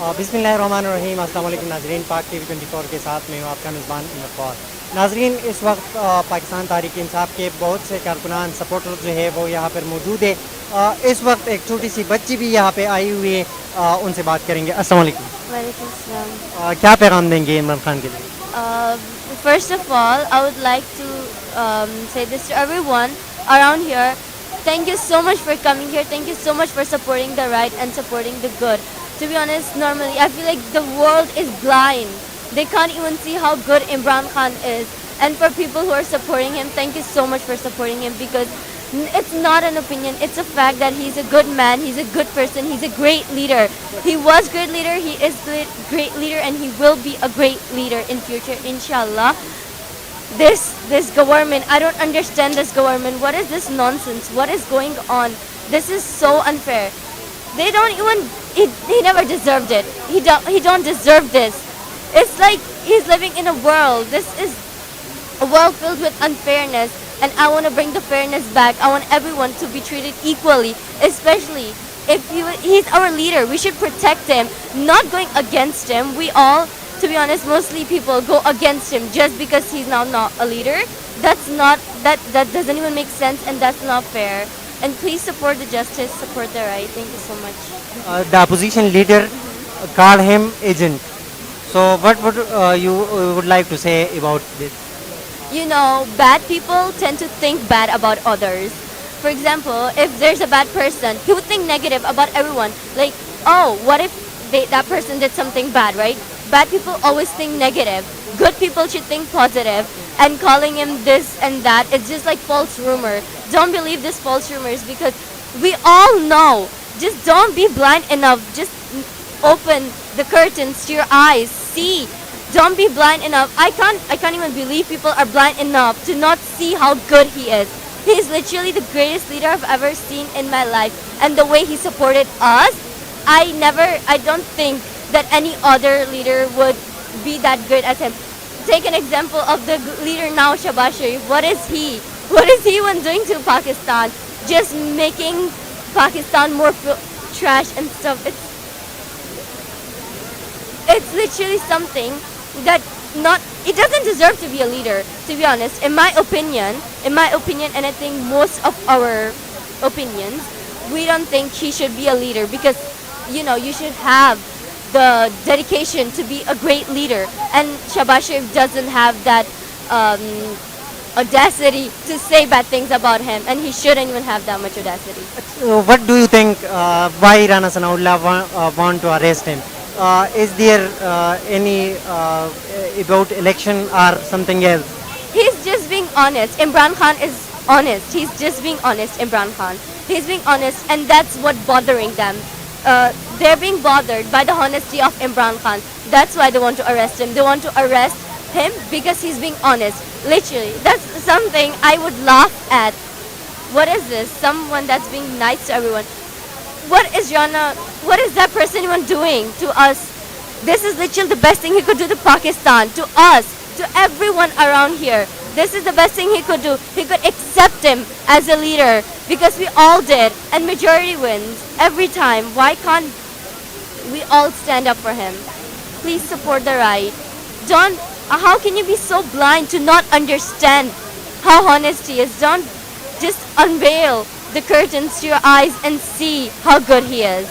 बिस्मिल्लाहिर्रहमानिर्रहीम अस्सलाम वालेकुम नाज़रीन पाक टीवी 24 के साथ मैं हूँ आपका मेज़बान इमरान। नाज़रीन इस वक्त पाकिस्तान तहरीक इंसाफ के बहुत से कारकुनान सपोर्टर जो है वो यहाँ पर मौजूद है। इस वक्त एक छोटी सी बच्ची भी यहाँ पे आई हुई है, उनसे बात करेंगे। अस्सलाम वालेकुम। वालेकुम सलाम. क्या पैगाम देंगे इमरान खान के लिए? First of all, I would like to say this to everyone around here. Thank you so much for coming here. Thank you so much for supporting the right and supporting the good. To be honest, normally I feel like the world is blind. They can't even see how good Imran Khan is. And for people who are supporting him, thank you so much for supporting him, because it's not an opinion, it's a fact that he's a good man, he's a good person, he's a great leader. He was great leader, he is great leader, and he will be a great leader in future, inshallah. This government, I don't understand this government. What is this nonsense? What is going on? This is so unfair. They don't even, he never deserved it. He don't deserve this. It's like he's living in a world. This is a world filled with unfairness, and I want to bring the fairness back. I want everyone to be treated equally, especially if he's our leader. We should protect him, not going against him. We all, to be honest, mostly people go against him just because he's now not a leader. That doesn't even make sense, and that's not fair. And please support the justice, support the right. Thank you so much. The opposition leader called him agent. So what would you would like to say about this? You know, bad people tend to think bad about others. For example, if there's a bad person, he would think negative about everyone. Like, oh, what if that person did something bad, right? Bad people always think negative. Good people should think positive. And calling him this and that, it's just like false rumor. Don't believe this false rumors, because we all know. Just don't be blind enough. Just open the curtains to your eyes. See. Don't be blind enough. I can't even believe people are blind enough to not see how good he is. He is literally the greatest leader I've ever seen in my life. And the way he supported us, I don't think that any other leader would be that good as him. Take an example of the leader now, Shahbaz Sharif. What is he? What is he even doing to Pakistan? Just making Pakistan more trash and stuff. It's literally something that it doesn't deserve to be a leader, to be honest. In my opinion, and I think most of our opinions, we don't think he should be a leader, because you should have the dedication to be a great leader, and Shahbaz Sharif doesn't have that audacity to say bad things about him, and he shouldn't even have that much audacity. What do you think? Why Rana Sanaullah want to arrest him? Is there any about election or something else? He's just being honest. Imran Khan is honest. He's just being honest, Imran Khan. He's being honest, and that's what bothering them. They're being bothered by the honesty of Imran Khan. That's why they want to arrest him. They want to arrest him because he's being honest. Literally, that's something I would laugh at. What is this? Someone that's being nice to everyone. What is that person even doing to us? This is literally the best thing he could do to Pakistan, to us, to everyone around here. This is the best thing he could do. He could accept him as a leader, because we all did, and majority wins every time. Why can't we all stand up for him? Please support the right. How can you be so blind to not understand how honest he is? Don't just unveil the curtains to your eyes and see how good he is.